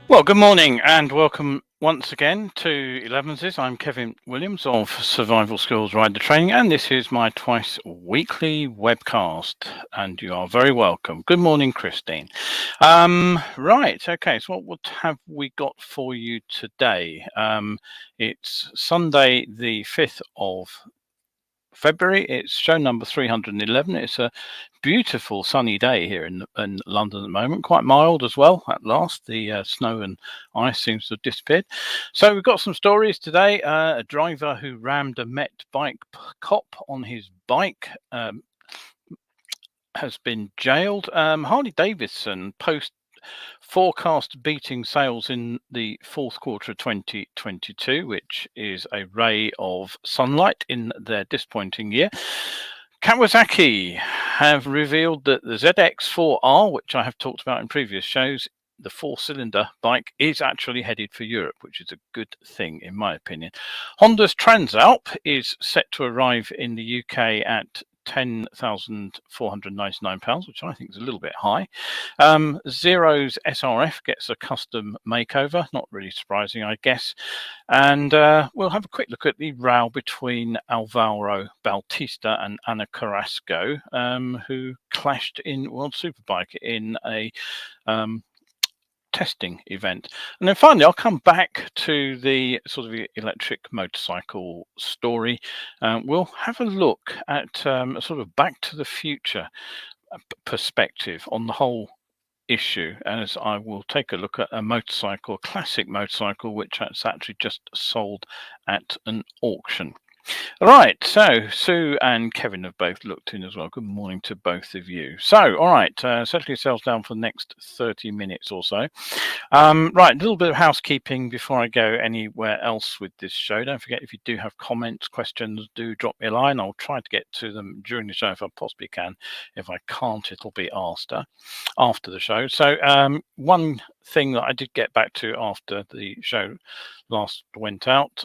Well, good morning and welcome once again to Elevenses. I'm Kevin Williams of Survival Skills Rider Training, and this is my twice weekly webcast. And you are very welcome. Good morning, Christine. Right, okay. So, what have we got for you today? It's Sunday, the 5th of February. It's show number 311. It's a beautiful sunny day here in London at the moment, quite mild as well at last. The snow and ice seems to have disappeared. So we've got some stories today. A driver who rammed a Met bike cop on his bike has been jailed. Harley-Davidson forecast beating sales in the fourth quarter of 2022, which is a ray of sunlight in their disappointing year. Kawasaki have revealed that the ZX4R, which I have talked about in previous shows, the four-cylinder bike, is actually headed for Europe, which is a good thing in my opinion. Honda's Transalp is set to arrive in the UK at £10,499, which I think is a little bit high. Zero's SRF gets a custom makeover, not really surprising, I guess. And we'll have a quick look at the row between Alvaro Bautista and Anna Carrasco, who clashed in World Superbike in a testing event. And then finally, I'll come back to the sort of electric motorcycle story. We'll have a look at a sort of back to the future perspective on the whole issue, as I will take a look at a motorcycle, a classic motorcycle, which has actually just sold at an auction. All right, so Sue and Kevin have both looked in as well. Good morning to both of you. So, all right, settle yourselves down for the next 30 minutes or so. Right, a little bit of housekeeping before I go anywhere else with this show. Don't forget, if you do have comments, questions, do drop me a line. I'll try to get to them during the show if I possibly can. If I can't, it'll be after the show. So, one thing that I did get back to after the show last went out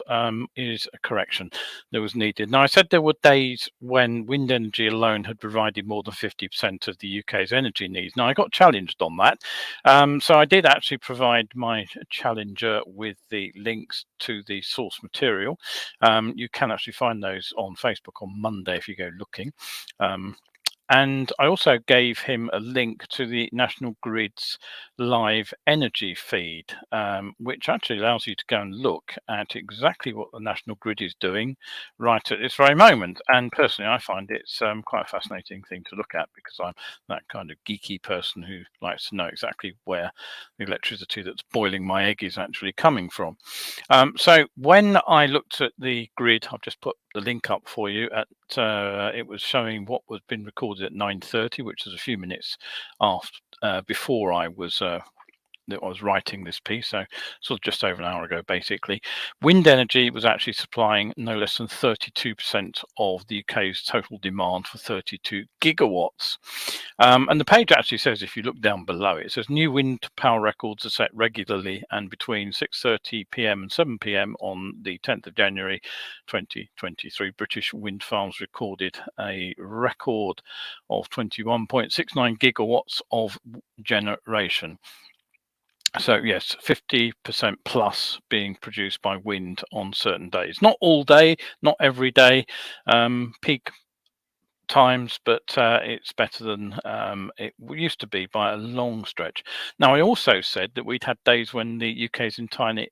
is a correction that was needed. Now, I said there were days when wind energy alone had provided more than 50% of the UK's energy needs. Now, I got challenged on that. So I did actually provide my challenger with the links to the source material. You can actually find those on Facebook on Monday if you go looking. And I also gave him a link to the National Grid's live energy feed, which actually allows you to go and look at exactly what the National Grid is doing right at this very moment. And personally, I find it's quite a fascinating thing to look at, because I'm that kind of geeky person who likes to know exactly where the electricity that's boiling my egg is actually coming from. So when I looked at the grid, I've just put the link up for you. It was showing what was been recorded at 9:30, which was a few minutes after before I was writing this piece, so sort of just over an hour ago, basically. Wind energy was actually supplying no less than 32% of the UK's total demand for 32 gigawatts. And the page actually says, if you look down below, it says new wind power records are set regularly, and between 6:30 p.m. and 7 p.m. on the 10th of January 2023, British wind farms recorded a record of 21.69 gigawatts of generation. So yes, 50% plus being produced by wind on certain days. Not all day, not every day, peak times, but it's better than it used to be by a long stretch. Now, I also said that we'd had days when the UK's entire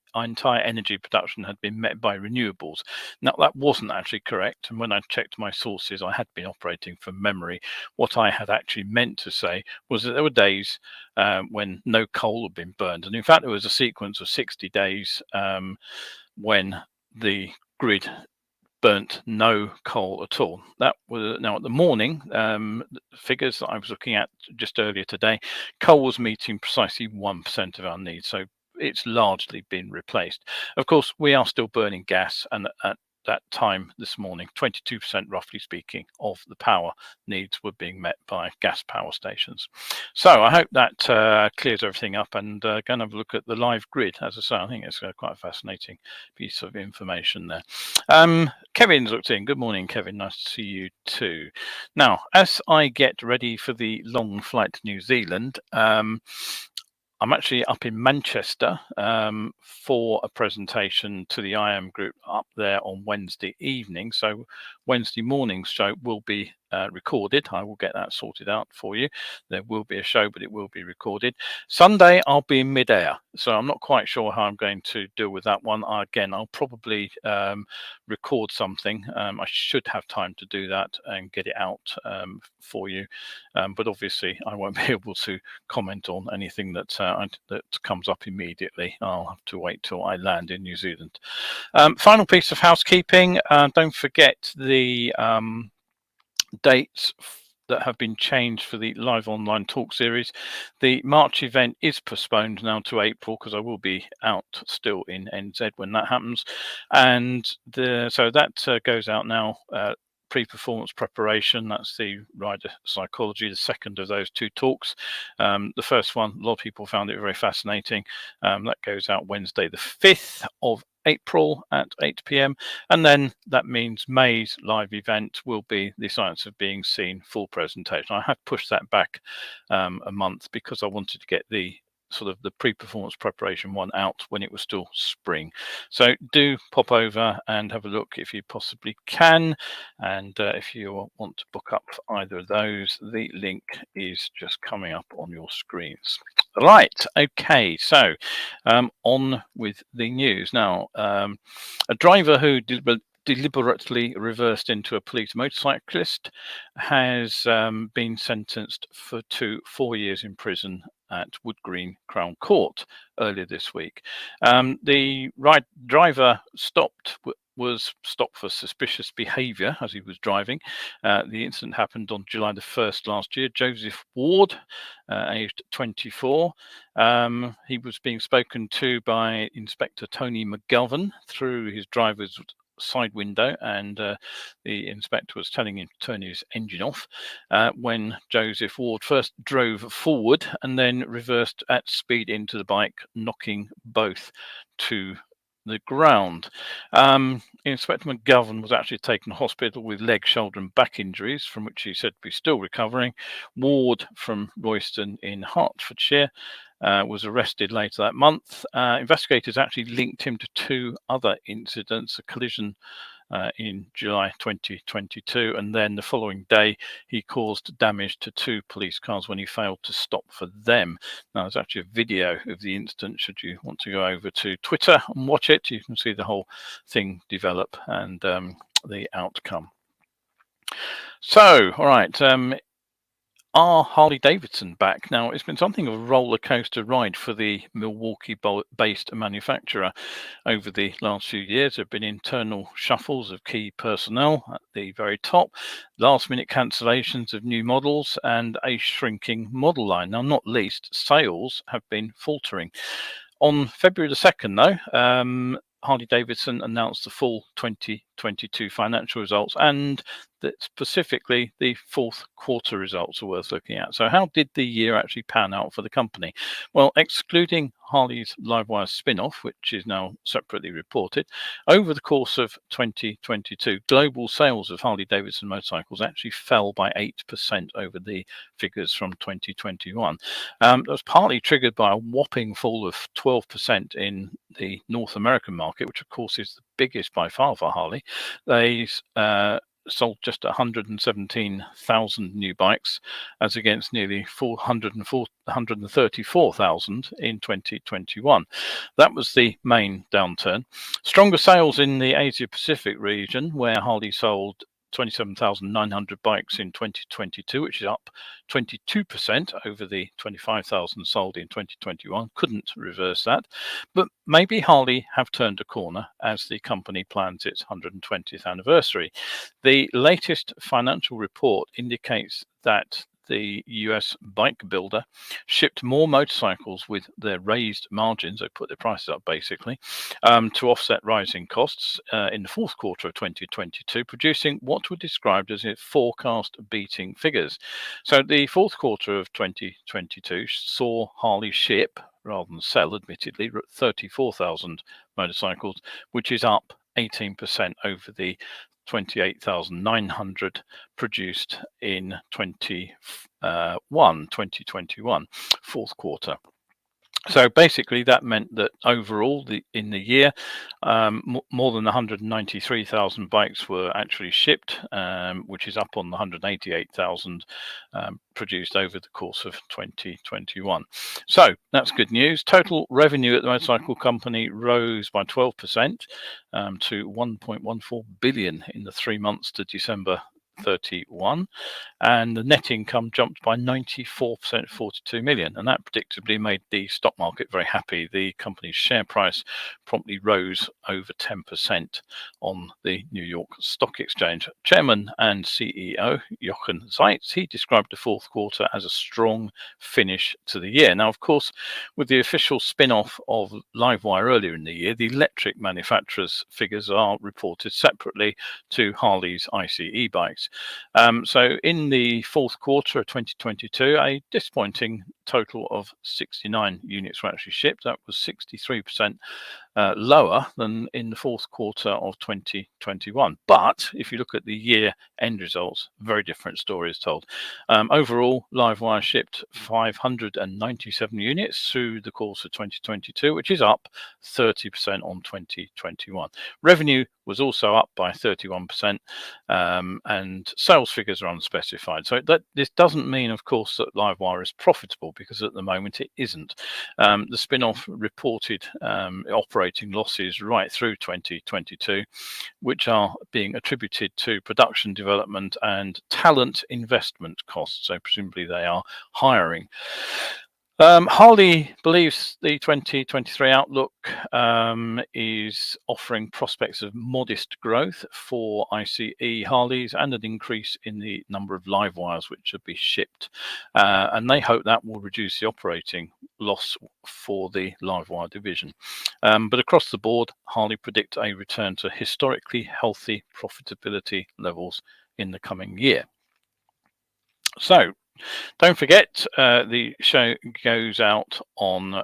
energy production had been met by renewables. Now, that wasn't actually correct, and when I checked my sources, I had been operating from memory. What I had actually meant to say was that there were days when no coal had been burned, and in fact there was a sequence of 60 days when the grid burnt no coal at all. That was now at the morning figures that I was looking at just earlier today. Coal was meeting precisely 1% of our needs, so it's largely been replaced. Of course, we are still burning gas, and at that time this morning, 22% roughly speaking of the power needs were being met by gas power stations. So I hope that clears everything up, and go and have a look at the live grid. As I say, I think it's quite a fascinating piece of information there. Kevin's looked in. Good morning, Kevin. Nice to see you too. Now, as I get ready for the long flight to New Zealand, I'm actually up in Manchester for a presentation to the IM group up there on Wednesday evening. So Wednesday morning's show will be recorded. I will get that sorted out for you. There will be a show, but it will be recorded. Sunday, I'll be in midair, so I'm not quite sure how I'm going to deal with that one. Again, I'll probably record something. I should have time to do that and get it out for you. But obviously, I won't be able to comment on anything that that comes up immediately. I'll have to wait till I land in New Zealand. Final piece of housekeeping: don't forget the dates that have been changed for the live online talk series. The March event is postponed now to April because I will be out still in NZ when that happens, and so that goes out now. Pre-performance preparation, that's the rider psychology, the second of those two talks. The first one, a lot of people found it very fascinating. That goes out Wednesday the 5th of April at 8 p.m. and then that means May's live event will be the Science of Being Seen full presentation. I have pushed that back a month because I wanted to get the sort of the pre-performance preparation one out when it was still spring. So do pop over and have a look if you possibly can, and if you want to book up for either of those, the link is just coming up on your screens. Right, okay, so on with the news now. A driver who deliberately reversed into a police motorcyclist has been sentenced to 4 years in prison at Wood Green Crown Court earlier this week. The driver was stopped for suspicious behaviour as he was driving. The incident happened on July the 1st last year. Joseph Ward, aged 24, he was being spoken to by Inspector Tony McGovern through his driver's side window, and the inspector was telling him to turn his engine off when Joseph Ward first drove forward and then reversed at speed into the bike, knocking both to the ground. Inspector McGovern was actually taken to hospital with leg, shoulder and back injuries, from which he said to be still recovering. Ward, from Royston in Hertfordshire, was arrested later that month. Investigators actually linked him to two other incidents, a collision in July 2022, and then the following day he caused damage to two police cars when he failed to stop for them. Now, there's actually a video of the incident. Should you want to go over to Twitter and watch it, you can see the whole thing develop and the outcome. So, all right, are Harley-Davidson back? Now, it's been something of a roller coaster ride for the Milwaukee-based manufacturer over the last few years. There have been internal shuffles of key personnel at the very top, last-minute cancellations of new models, and a shrinking model line. Now, not least, sales have been faltering. On February the 2nd, though, Harley-Davidson announced the full 2022 financial results, and that specifically the fourth quarter results are worth looking at. So how did the year actually pan out for the company? Well, excluding Harley's Livewire spin-off, which is now separately reported, over the course of 2022, global sales of Harley-Davidson motorcycles actually fell by 8% over the figures from 2021. That was partly triggered by a whopping fall of 12% in the North American market, which of course is the biggest by far for Harley. They sold just 117,000 new bikes, as against nearly 134,000 in 2021. That was the main downturn. Stronger sales in the Asia Pacific region, where Harley sold 27,900 bikes in 2022, which is up 22% over the 25,000 sold in 2021. Couldn't reverse that. But maybe Harley have turned a corner as the company plans its 120th anniversary. The latest financial report indicates that the US bike builder shipped more motorcycles with their raised margins. They put their prices up basically to offset rising costs in the fourth quarter of 2022, producing what were described as forecast beating figures. So the fourth quarter of 2022 saw Harley ship, rather than sell, admittedly, 34,000 motorcycles, which is up 18% over the 28,900 produced in 2021 fourth quarter. So basically, that meant that overall, in the year, more than 193,000 bikes were actually shipped, which is up on the 188,000 produced over the course of 2021. So that's good news. Total revenue at the motorcycle company rose by 12% to 1.14 billion in the 3 months to December 31, and the net income jumped by 94%, 42 million, and that predictably made the stock market very happy. The company's share price promptly rose over 10% on the New York Stock Exchange. Chairman and CEO Jochen Zeitz, he described the fourth quarter as a strong finish to the year. Now, of course, with the official spin-off of Livewire earlier in the year, the electric manufacturers' figures are reported separately to Harley's ICE bikes. So in the fourth quarter of 2022, a disappointing total of 69 units were actually shipped. That was 63% lower than in the fourth quarter of 2021. But if you look at the year end results, very different story is told. Overall, Livewire shipped 597 units through the course of 2022, which is up 30% on 2021. Revenue was also up by 31%, and sales figures are unspecified. So this doesn't mean, of course, that Livewire is profitable, because at the moment it isn't. The spin-off reported operating losses right through 2022, which are being attributed to production development and talent investment costs. So presumably they are hiring. Harley believes the 2023 outlook is offering prospects of modest growth for ICE Harleys and an increase in the number of live wires which should be shipped. And they hope that will reduce the operating loss for the live wire division. But across the board, Harley predict a return to historically healthy profitability levels in the coming year. So, don't forget, the show goes out on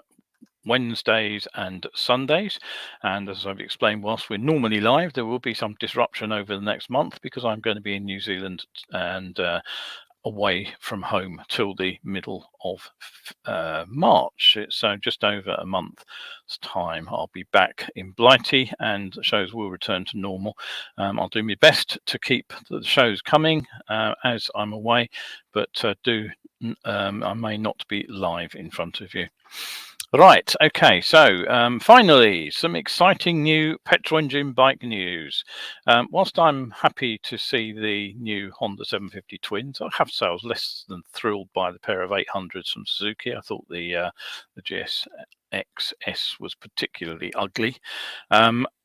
Wednesdays and Sundays, and as I've explained, whilst we're normally live, there will be some disruption over the next month because I'm going to be in New Zealand and away from home till the middle of March. So just over a month's time I'll be back in Blighty, and shows will return to normal. I'll do my best to keep the shows coming as I'm away, but I may not be live in front of you. Right, okay, so finally, some exciting new petrol engine bike news. Whilst I'm happy to see the new Honda 750 Twins, I have to say I was less than thrilled by the pair of 800s from Suzuki. I thought the GSX-S was particularly ugly.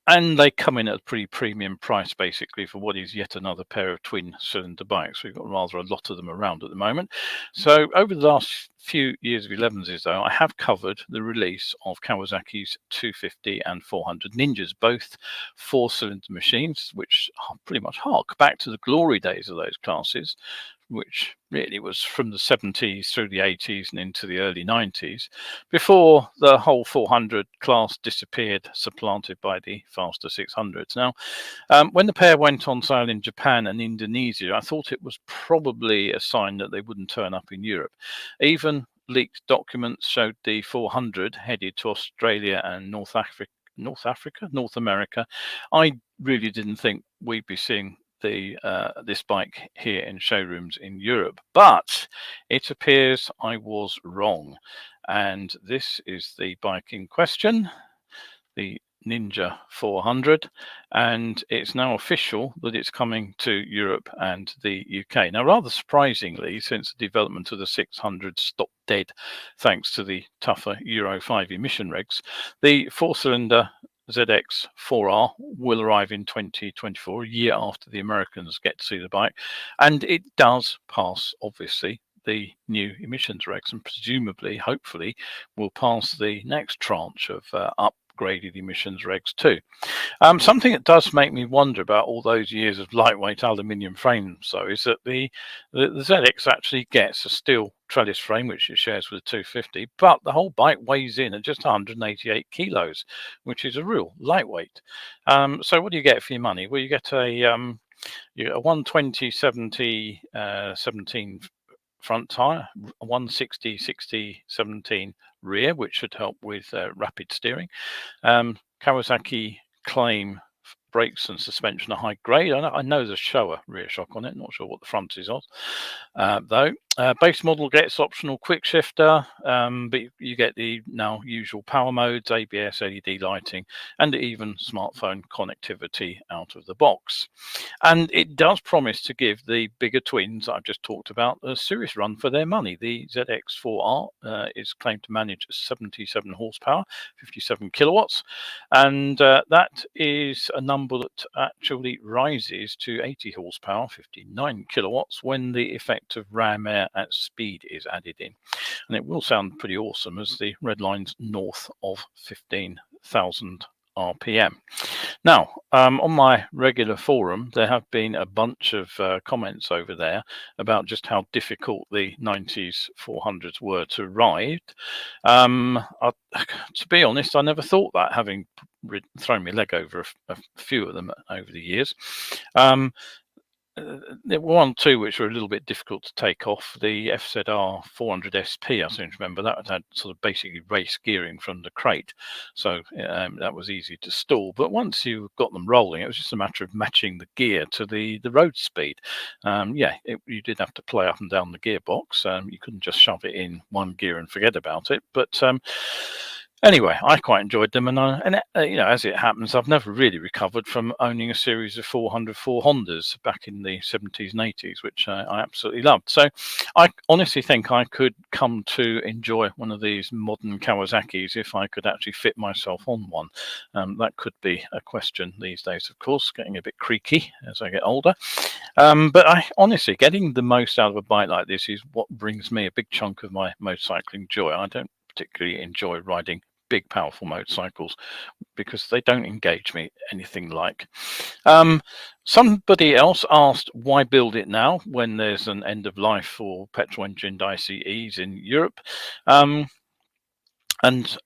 And they come in at a pretty premium price, basically, for what is yet another pair of twin-cylinder bikes. We've got rather a lot of them around at the moment. So over the last few years of 11s, though, I have covered the release of Kawasaki's 250 and 400 Ninjas, both four-cylinder machines, which pretty much hark back to the glory days of those classes, which really was from the 70s through the 80s and into the early 90s, before the whole 400 class disappeared, supplanted by the faster 600s. Now, when the pair went on sale in Japan and Indonesia, I thought it was probably a sign that they wouldn't turn up in Europe. Even leaked documents showed the 400 headed to Australia and North America. I really didn't think we'd be seeing this bike here in showrooms in Europe, but it appears I was wrong, and this is the bike in question, the Ninja 400, and it's now official that it's coming to Europe and the UK. Now, rather surprisingly, since the development of the 600 stopped dead thanks to the tougher Euro 5 emission regs, the four-cylinder ZX4R will arrive in 2024, a year after the Americans get to see the bike, and it does pass, obviously, the new emissions regs, and presumably, hopefully, will pass the next tranche of upgraded emissions regs too. Something that does make me wonder about all those years of lightweight aluminium frames, though, is that the ZX actually gets a steel trellis frame, which it shares with the 250, but the whole bike weighs in at just 188 kilos, which is a real lightweight. So what do you get for your money? Well, you get a 120/70 17 front tyre, 160/60/17 rear, which should help with rapid steering. Kawasaki claim brakes and suspension are high grade. I know there's Showa rear shock on it, not sure what the front is of, though. Base model gets optional quick shifter, but you get the now usual power modes, ABS, LED lighting, and even smartphone connectivity out of the box. And it does promise to give the bigger twins I've just talked about a serious run for their money. The ZX4R is claimed to manage 77 horsepower, 57 kilowatts, and that is a number that actually rises to 80 horsepower, 59 kilowatts, when the effect of ram air at speed is added in. And it will sound pretty awesome as the red line's north of 15,000 RPM. Now, on my regular forum, there have been a bunch of comments over there about just how difficult the 90s 400s were to ride. To be honest, I never thought that, having thrown my leg over a few of them over the years. There were one or two which were a little bit difficult to take off. The FZR 400 SP, I seem to remember, that had sort of basically race gearing from the crate, so that was easy to stall. But once you got them rolling, it was just a matter of matching the gear to the road speed. You did have to play up and down the gearbox. You couldn't just shove it in one gear and forget about it. But anyway, I quite enjoyed them, and as it happens, I've never really recovered from owning a series of 404 Hondas back in the 70s and 80s, which I absolutely loved. So I honestly think I could come to enjoy one of these modern Kawasaki's if I could actually fit myself on one. That could be a question these days, of course, getting a bit creaky as I get older. But I honestly, getting the most out of a bike like this is what brings me a big chunk of my motorcycling joy. I don't particularly enjoy riding big, powerful motorcycles because they don't engage me anything like. Somebody else asked, why build it now when there's an end of life for petrol engined ICEs in Europe? And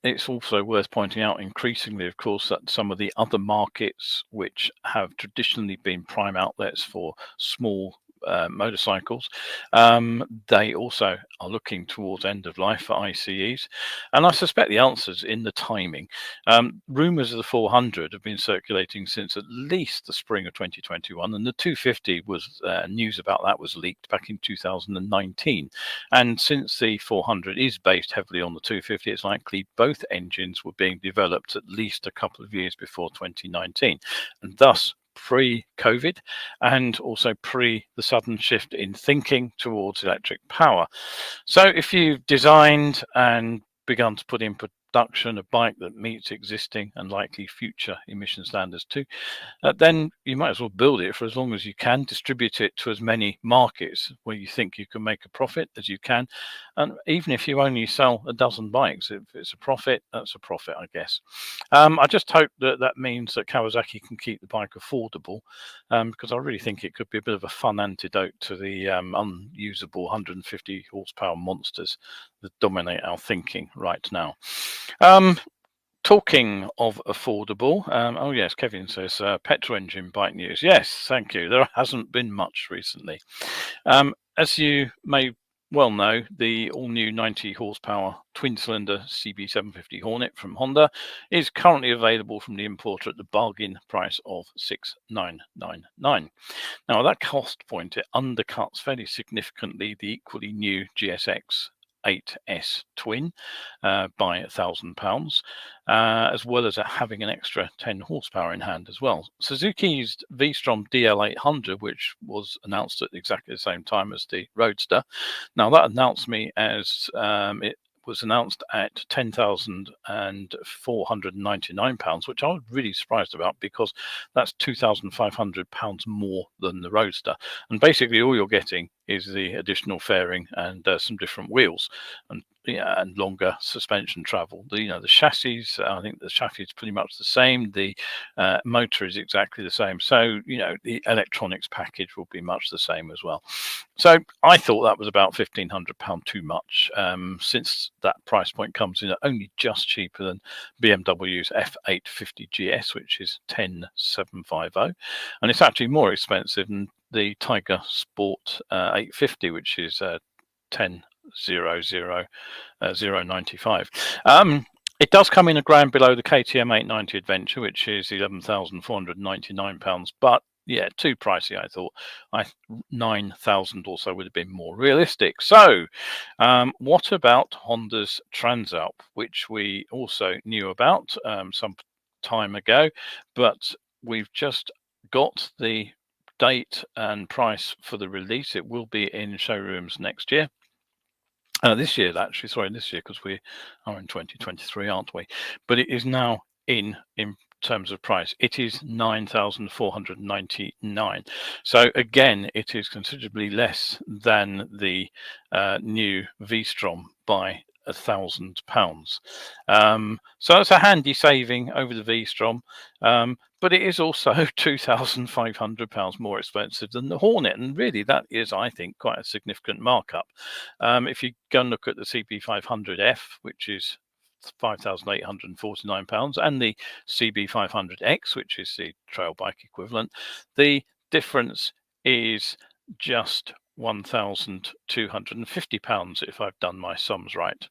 it's also worth pointing out, increasingly, of course, that some of the other markets which have traditionally been prime outlets for small motorcycles, they also are looking towards end of life for ICEs, and I suspect the answer's in the timing. Rumours of the 400 have been circulating since at least the spring of 2021, and the 250 was news about that was leaked back in 2019. And since the 400 is based heavily on the 250, it's likely both engines were being developed at least a couple of years before 2019, and thus pre-COVID, and also pre the sudden shift in thinking towards electric power. So if you've designed and begun to put in production a bike that meets existing and likely future emission standards too, then you might as well build it for as long as you can, distribute it to as many markets where you think you can make a profit as you can. And even if you only sell a dozen bikes, if it's a profit, that's a profit, I guess. I just hope that means that Kawasaki can keep the bike affordable, because I really think it could be a bit of a fun antidote to the unusable 150 horsepower monsters that dominate our thinking right now. Talking of affordable, oh yes, Kevin says petrol engine bike news. Yes, thank you. There hasn't been much recently. As you may well know, the all-new 90 horsepower twin-cylinder CB750 Hornet from Honda is currently available from the importer at the bargain price of $6,999. Now, at that cost point, it undercuts fairly significantly the equally new GSX 8S twin by £1,000, as well as having an extra 10 horsepower in hand as well. Suzuki's V-Strom DL800, which was announced at exactly the same time as the Roadster. Now that announced me as it was announced at £10,499, which I was really surprised about because that's £2,500 more than the Roadster. And basically all you're getting is the additional fairing and some different wheels and longer suspension travel. The chassis, I think the chassis is pretty much the same. The motor is exactly the same. So, the electronics package will be much the same as well. So I thought that was about £1,500 too much, since that price point comes in at only just cheaper than BMW's F850 GS, which is 10,750, and it's actually more expensive than the Tiger Sport 850, which is 10,000,095. It does come in a grand below the KTM 890 Adventure, which is £11,499, but yeah, too pricey, I thought. 9,000 or so would have been more realistic. So, what about Honda's Transalp, which we also knew about some time ago, but we've just got the date and price for the release. It will be in showrooms next year. This year, actually, sorry, this year, because we are in 2023, aren't we? But it is now in terms of price. It is 9,499. So again, it is considerably less than the new V-Strom by £1,000. So that's a handy saving over the V-Strom. But it is also £2,500 more expensive than the Hornet. And really, that is, I think, quite a significant markup. If you go and look at the CB500F, which is £5,849, and the CB500X, which is the trail bike equivalent, the difference is just £1,250 if I've done my sums right.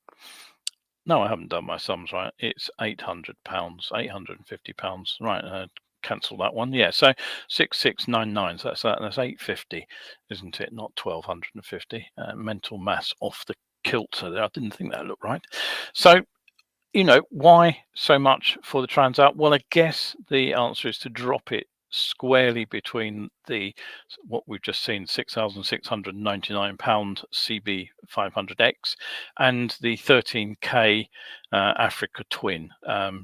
No, I haven't done my sums right. It's £800, £850. Right, cancel that one. Yeah, so 6,699. So that's 850, isn't it? Not 1,250. Mental mass off the kilter there. I didn't think that looked right. So, you know, why so much for the Transalp? Well, I guess the answer is to drop it squarely between the what we've just seen, £6,699 CB500X and the 13K Africa Twin.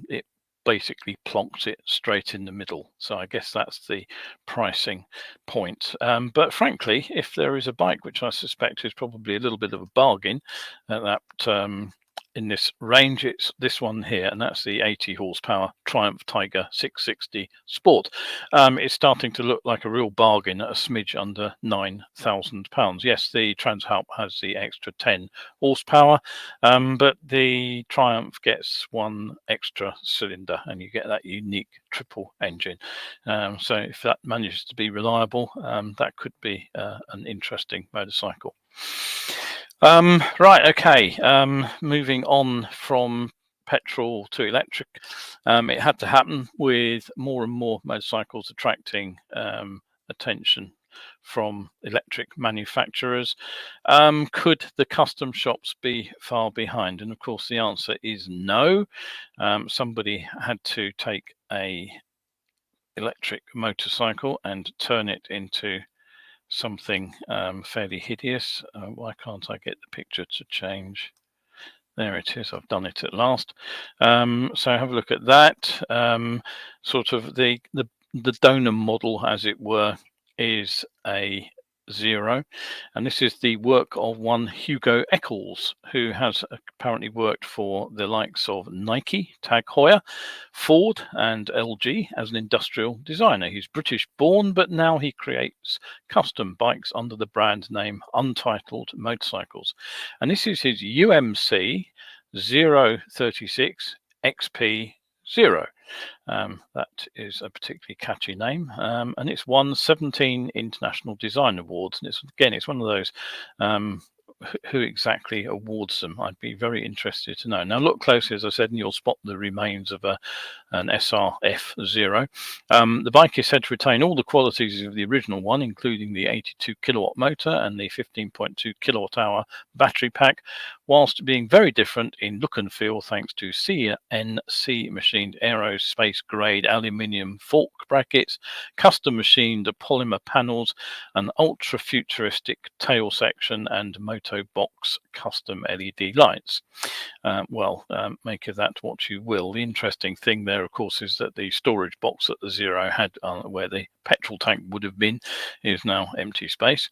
It basically plonks it straight in the middle. So I guess that's the pricing point. But frankly, if there is a bike which I suspect is probably a little bit of a bargain at that in this range, it's this one here, and that's the 80 horsepower Triumph Tiger 660 Sport. It's starting to look like a real bargain at a smidge under £9,000. Yes, the Transalp has the extra 10 horsepower, but the Triumph gets one extra cylinder, and you get that unique triple engine. So if that manages to be reliable, that could be an interesting motorcycle. Right, okay, moving on from petrol to electric. It had to happen with more and more motorcycles attracting attention from electric manufacturers. Could the custom shops be far behind? And of course the answer is no. Somebody had to take a electric motorcycle and turn it into something fairly hideous. Why can't I get the picture to change? There it is. I've done it at last. So have a look at that. Sort of the donor model, as it were, is a Zero, and this is the work of one Hugo Eccles, who has apparently worked for the likes of Nike, Tag Heuer, Ford and LG as an industrial designer. He's British born, but now he creates custom bikes under the brand name Untitled Motorcycles, and this is his UMC 036 XP 0. That is a particularly catchy name, and it's won 17 international design awards. And it's one of those who exactly awards them. I'd be very interested to know. Now look closely, as I said, and you'll spot the remains of an SRF 0. The bike is said to retain all the qualities of the original one, including the 82 kilowatt motor and the 15.2 kilowatt hour battery pack, whilst being very different in look and feel thanks to CNC machined aerospace grade aluminium fork brackets, custom machined polymer panels, an ultra futuristic tail section, and Moto Box custom LED lights. Make of that what you will. The interesting thing there, of course, is that the storage box that the Zero had, where the petrol tank would have been, is now empty space.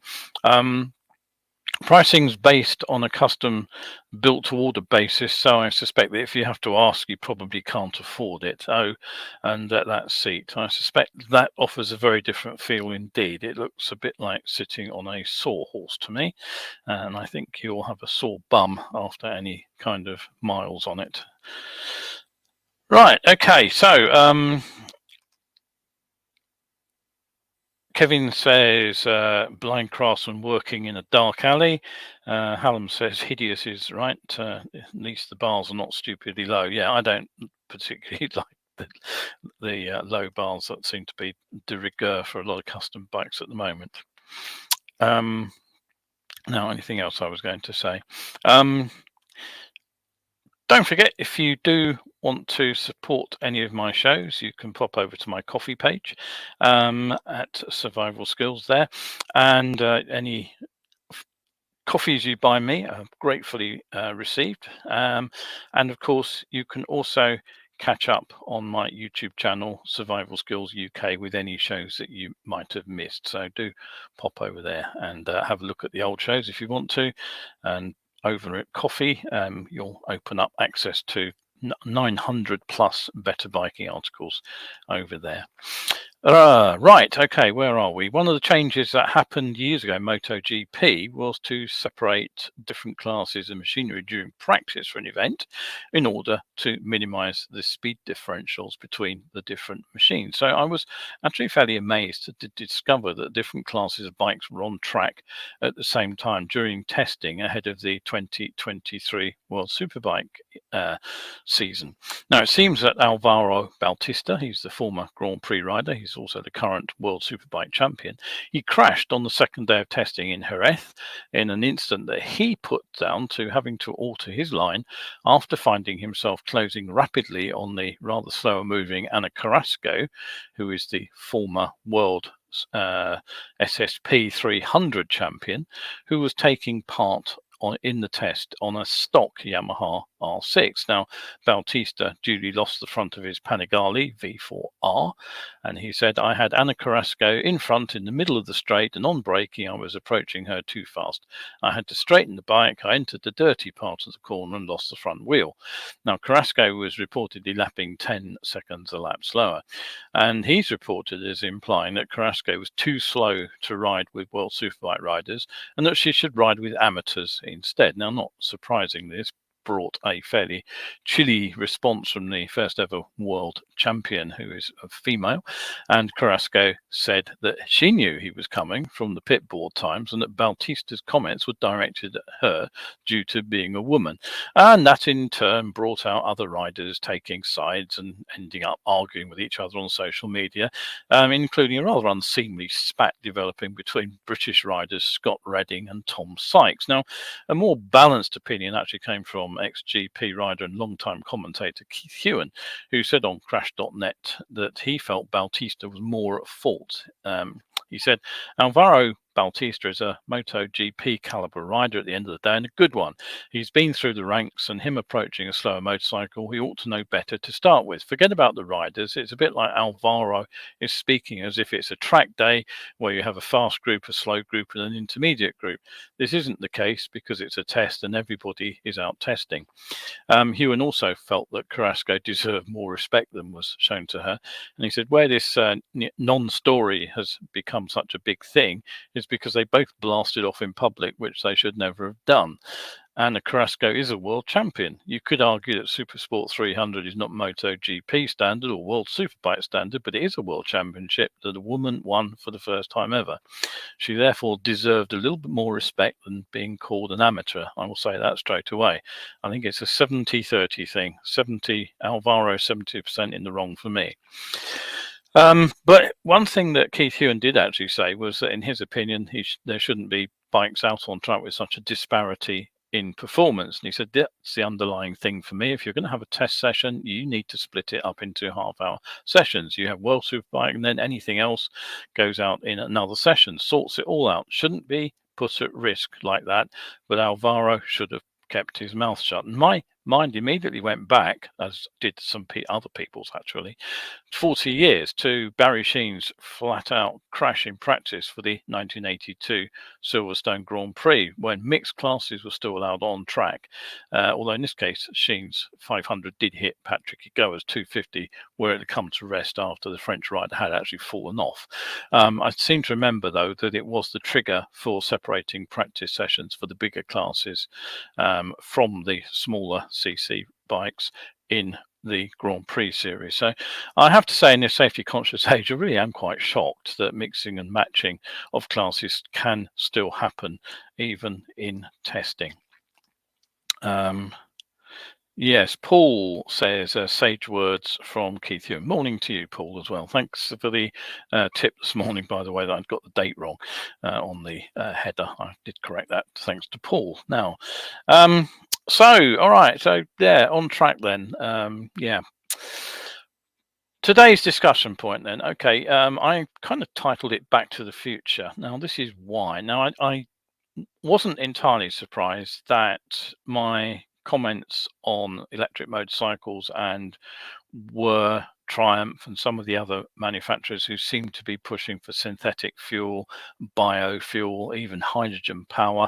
Pricing's based on a custom built to order basis, so I suspect that if you have to ask, you probably can't afford it. And that seat, I suspect that offers a very different feel indeed. It looks a bit like sitting on a sawhorse to me, and I think you'll have a sore bum after any kind of miles on it. Right, okay, so Kevin says, blind craftsman working in a dark alley. Hallam says, hideous is right. At least the bars are not stupidly low. Yeah, I don't particularly like the low bars that seem to be de rigueur for a lot of custom bikes at the moment. Now, anything else I was going to say? Don't forget, if you do want to support any of my shows, you can pop over to my coffee page at Survival Skills there, and any coffees you buy me are gratefully received. And of course, you can also catch up on my YouTube channel, Survival Skills UK, with any shows that you might have missed. So do pop over there and have a look at the old shows if you want to. And over at Coffee, you'll open up access to 900 plus better biking articles over there. Right, okay, where are we? One of the changes that happened years ago in MotoGP was to separate different classes of machinery during practice for an event in order to minimize the speed differentials between the different machines. So I was actually fairly amazed to discover that different classes of bikes were on track at the same time during testing ahead of the 2023 World Superbike season. Now, it seems that Alvaro Bautista, he's the former Grand Prix rider, he's also the current World Superbike champion, he crashed on the second day of testing in Jerez in an incident that he put down to having to alter his line after finding himself closing rapidly on the rather slower moving Anna Carrasco, who is the former World SSP 300 champion, who was taking part in the test on a stock Yamaha R6. Now, Bautista duly lost the front of his Panigale V4R, and he said, I had Anna Carrasco in front in the middle of the straight, and on braking, I was approaching her too fast. I had to straighten the bike. I entered the dirty part of the corner and lost the front wheel. Now, Carrasco was reportedly lapping 10 seconds a lap slower, and he's reported as implying that Carrasco was too slow to ride with World Superbike riders and that she should ride with amateurs instead. Now, not surprisingly, this brought a fairly chilly response from the first ever world champion, who is a female, and Carrasco said that she knew he was coming from the pit board times and that Bautista's comments were directed at her due to being a woman, and that in turn brought out other riders taking sides and ending up arguing with each other on social media, including a rather unseemly spat developing between British riders Scott Redding and Tom Sykes. Now, a more balanced opinion actually came from ex-GP rider and long-time commentator Keith Hewen, who said on Crash.net that he felt Bautista was more at fault. He said, Alvaro Bautista is a MotoGP caliber rider at the end of the day, and a good one. He's been through the ranks, and him approaching a slower motorcycle, he ought to know better to start with. Forget about the riders. It's a bit like Alvaro is speaking as if it's a track day where you have a fast group, a slow group, and an intermediate group. This isn't the case because it's a test and everybody is out testing. Hewen also felt that Carrasco deserved more respect than was shown to her, and he said where this non-story has become such a big thing is because they both blasted off in public, which they should never have done. Anna Carrasco is a world champion. You could argue that Supersport 300 is not MotoGP standard or World Superbike standard, but it is a world championship that a woman won for the first time ever. She therefore deserved a little bit more respect than being called an amateur. I will say that straight away. I think it's a 70-30 thing. 70 Alvaro, 70% in the wrong for me. But one thing that Keith Hewen did actually say was that in his opinion, there shouldn't be bikes out on track with such a disparity in performance. And he said, that's the underlying thing for me. If you're going to have a test session, you need to split it up into half-hour sessions. You have World Superbike, and then anything else goes out in another session, sorts it all out. Shouldn't be put at risk like that, but Alvaro should have kept his mouth shut. And my mind immediately went back, as did some other people's actually, 40 years to Barry Sheen's flat-out crash in practice for the 1982 Silverstone Grand Prix, when mixed classes were still allowed on track. Although in this case, Sheen's 500 did hit Patrick Egoa's 250, where it had come to rest after the French rider had actually fallen off. I seem to remember, though, that it was the trigger for separating practice sessions for the bigger classes from the smaller CC bikes in the Grand Prix series. So I have to say, in this safety conscious age, I really am quite shocked that mixing and matching of classes can still happen even in testing. Yes, Paul says sage words from Keith Hume. Morning to you, Paul, as well. Thanks for the tip this morning, by the way, that I'd got the date wrong on the header. I did correct that, thanks to Paul. Now, so, all right, so yeah, on track then. Yeah. Today's discussion point then. Okay, I kind of titled it Back to the Future. Now, this is why. Now, I wasn't entirely surprised that my comments on electric motorcycles and were Triumph and some of the other manufacturers who seem to be pushing for synthetic fuel, biofuel, even hydrogen power.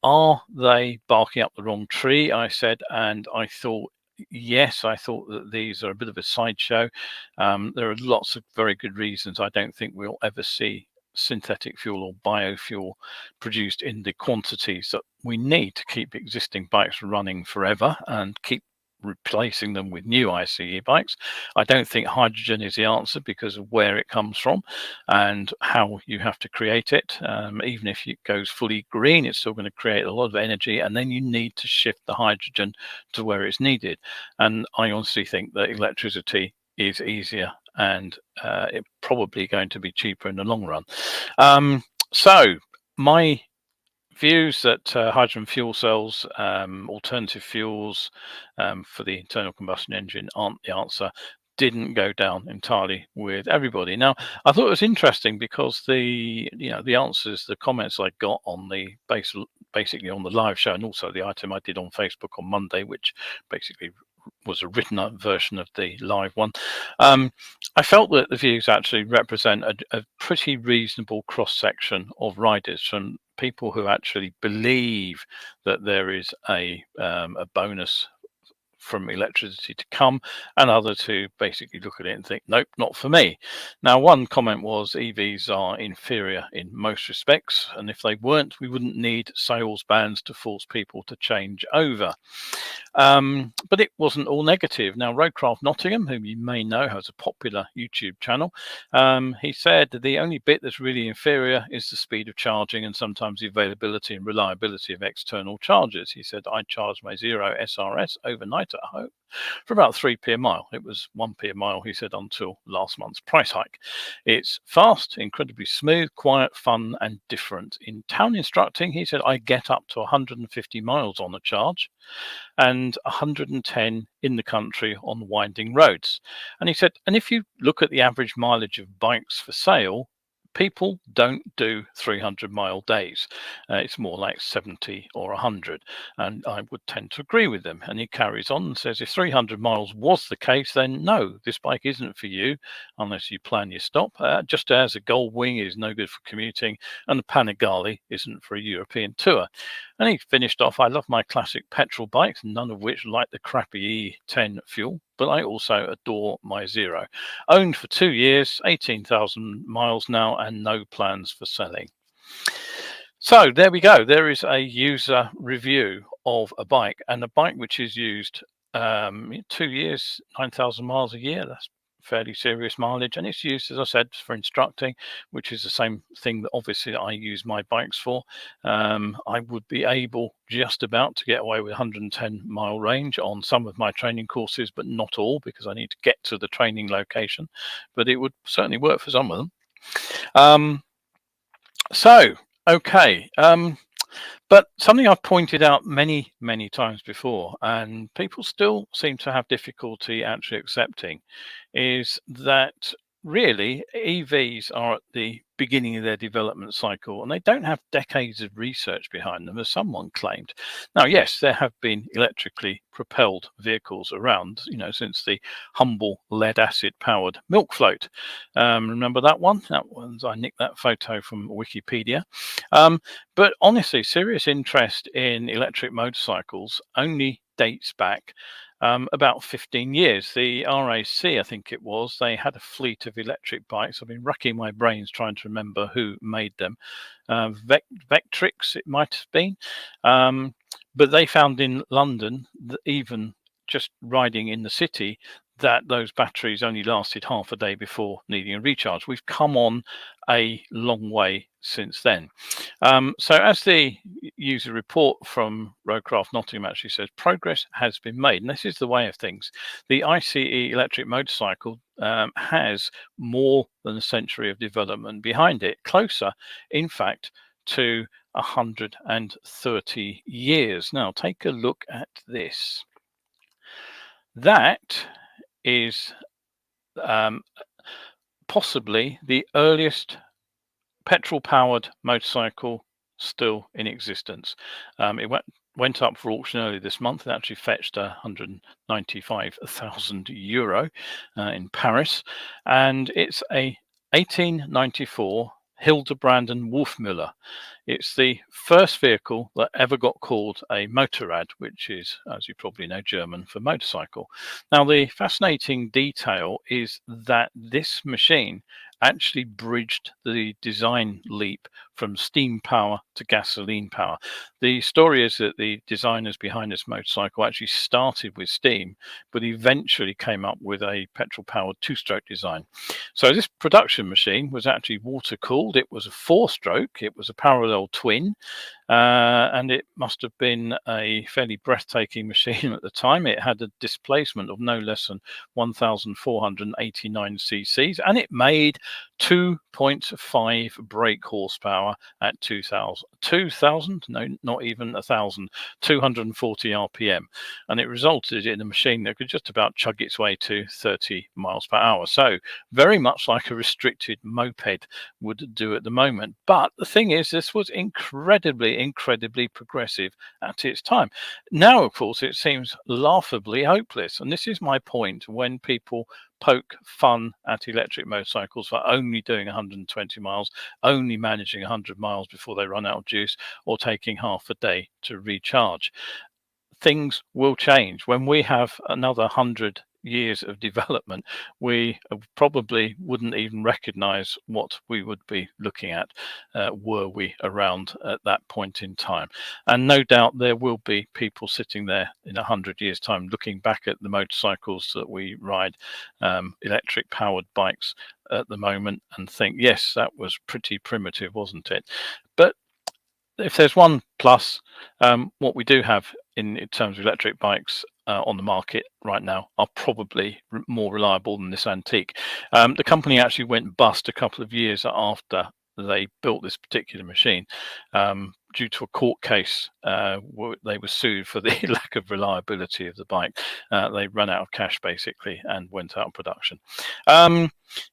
Are they barking up the wrong tree? I said, and I thought, yes, I thought that these are a bit of a sideshow. There are lots of very good reasons I don't think we'll ever see synthetic fuel or biofuel produced in the quantities that we need to keep existing bikes running forever and keep replacing them with new ICE bikes. I don't think hydrogen is the answer because of where it comes from and how you have to create it. Even if it goes fully green, it's still going to create a lot of energy, and then you need to shift the hydrogen to where it's needed. And I honestly think that electricity is easier and it's probably going to be cheaper in the long run. So my views that hydrogen fuel cells, alternative fuels for the internal combustion engine aren't the answer didn't go down entirely with everybody. Now, I thought it was interesting because the answers, the comments I got on the basically on the live show and also the item I did on Facebook on Monday, which basically was a written up version of the live one. I felt that the views actually represent a pretty reasonable cross section of riders, from people who actually believe that there is a bonus from electricity to come, and others who basically look at it and think, nope, not for me. Now, one comment was EVs are inferior in most respects, and if they weren't, we wouldn't need sales bans to force people to change over. But it wasn't all negative. Now, Roadcraft Nottingham, whom you may know, has a popular YouTube channel. He said the only bit that's really inferior is the speed of charging and sometimes the availability and reliability of external chargers. He said, I charged my Zero SRS overnight at home for about 3p a mile. It was 1p a mile, he said, until last month's price hike. It's fast, incredibly smooth, quiet, fun, and different. In town instructing, he said, I get up to 150 miles on a charge and 110 in the country on winding roads. And he said, and if you look at the average mileage of bikes for sale, people don't do 300-mile days. It's more like 70 or 100. And I would tend to agree with them. And he carries on and says, if 300 miles was the case, then no, this bike isn't for you unless you plan your stop. Just as a Goldwing is no good for commuting and the Panigale isn't for a European tour. And he finished off, I love my classic petrol bikes, none of which like the crappy E10 fuel, but I also adore my Zero. Owned for 2 years, 18,000 miles now, and no plans for selling. So there we go. There is a user review of a bike, and a bike which is used 2 years, 9,000 miles a year. That's fairly serious mileage, and it's used, as I said, for instructing, which is the same thing that obviously I use my bikes for. I would be able just about to get away with 110-mile range on some of my training courses, but not all, because I need to get to the training location, but it would certainly work for some of them. Okay. But something I've pointed out many, many times before, and people still seem to have difficulty actually accepting, is that really EVs are at the beginning of their development cycle and they don't have decades of research behind them, as someone claimed. Now, yes, there have been electrically propelled vehicles around, since the humble lead acid powered milk float. Remember that one? I nicked that photo from Wikipedia. But honestly, serious interest in electric motorcycles only dates back about 15 years. The RAC, I think it was, they had a fleet of electric bikes. I've been racking my brains trying to remember who made them. Vectrix, it might have been. But they found in London that even just riding in the city, that those batteries only lasted half a day before needing a recharge. We've come on a long way since then. So as the user report from Roadcraft Nottingham actually says, progress has been made. And this is the way of things. The ICE electric motorcycle has more than a century of development behind it, closer, in fact, to 130 years. Now, take a look at this. That is possibly the earliest petrol-powered motorcycle still in existence. It went up for auction earlier this month. It actually fetched €195,000 in Paris, and it's a 1894 Hildebrand Wolfmüller. It's the first vehicle that ever got called a Motorrad, which is, as you probably know, German for motorcycle. Now, the fascinating detail is that this machine actually bridged the design leap from steam power to gasoline power. The story is that the designers behind this motorcycle actually started with steam, but eventually came up with a petrol-powered two-stroke design. So this production machine was actually water-cooled. It was a four-stroke. It was a parallel twin. And it must have been a fairly breathtaking machine at the time. It had a displacement of no less than 1,489 cc's, and it made 2.5 brake horsepower at 2,000, no, not even 1,000, 240 RPM. And it resulted in a machine that could just about chug its way to 30 miles per hour. So very much like a restricted moped would do at the moment. But the thing is, this was incredibly progressive at its time. Now, of course, it seems laughably hopeless. And this is my point when people poke fun at electric motorcycles for only doing 120 miles, only managing 100 miles before they run out of juice, or taking half a day to recharge. Things will change. When we have another 100 years of development, we probably wouldn't even recognize what we would be looking at were we around at that point in time. And no doubt there will be people sitting there in 100 years' time looking back at the motorcycles that we ride, electric powered bikes at the moment, and think, yes, that was pretty primitive, wasn't it? But if there's one plus, what we do have in terms of electric bikes on the market right now are probably more reliable than this antique. The company actually went bust a couple of years after they built this particular machine. Due to a court case, they were sued for the lack of reliability of the bike. They ran out of cash basically and went out of production.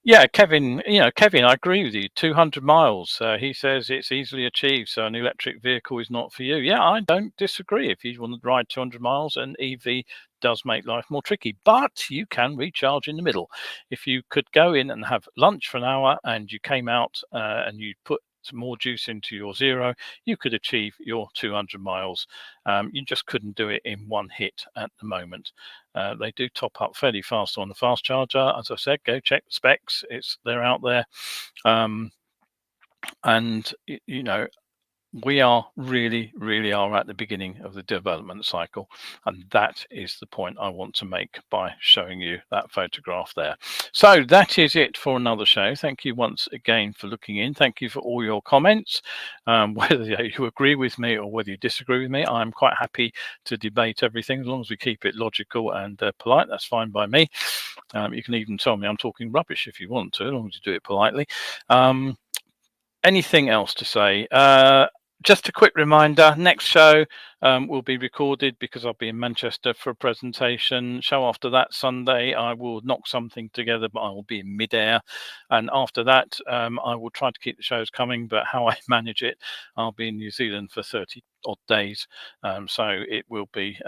Yeah, Kevin, Kevin, I agree with you. 200 miles. He says it's easily achieved, so an electric vehicle is not for you. Yeah, I don't disagree. If you want to ride 200 miles, an EV does make life more tricky, but you can recharge in the middle. If you could go in and have lunch for an hour and you came out and you put some more juice into your zero, you could achieve your 200 miles. You just couldn't do it in one hit at the moment. They do top up fairly fast on the fast charger. As I said, go check the specs. They're out there. And we are really are at the beginning of the development cycle, and that is the point I want to make by showing you that photograph there. So that is it for another show. Thank you once again for looking in. Thank you for all your comments, whether you agree with me or whether you disagree with me. I'm quite happy to debate everything as long as we keep it logical and polite. That's fine by me. You can even tell me I'm talking rubbish if you want to, as long as you do it politely. Anything else to say? Just a quick reminder, next show will be recorded because I'll be in Manchester for a presentation. Show after that, Sunday, I will knock something together, but I will be in midair. And after that, I will try to keep the shows coming, but how I manage it, I'll be in New Zealand for 30 odd days. So it will be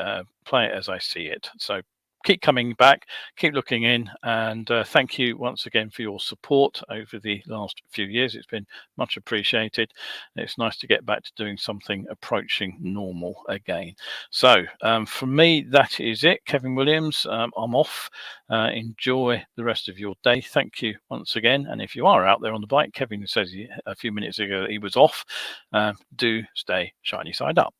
play it as I see it. So keep coming back, keep looking in, and thank you once again for your support over the last few years. It's been much appreciated. It's nice to get back to doing something approaching normal again. So from me, that is it. Kevin Williams, I'm off. Enjoy the rest of your day. Thank you once again. And if you are out there on the bike, Kevin says a few minutes ago that he was off, do stay shiny side up.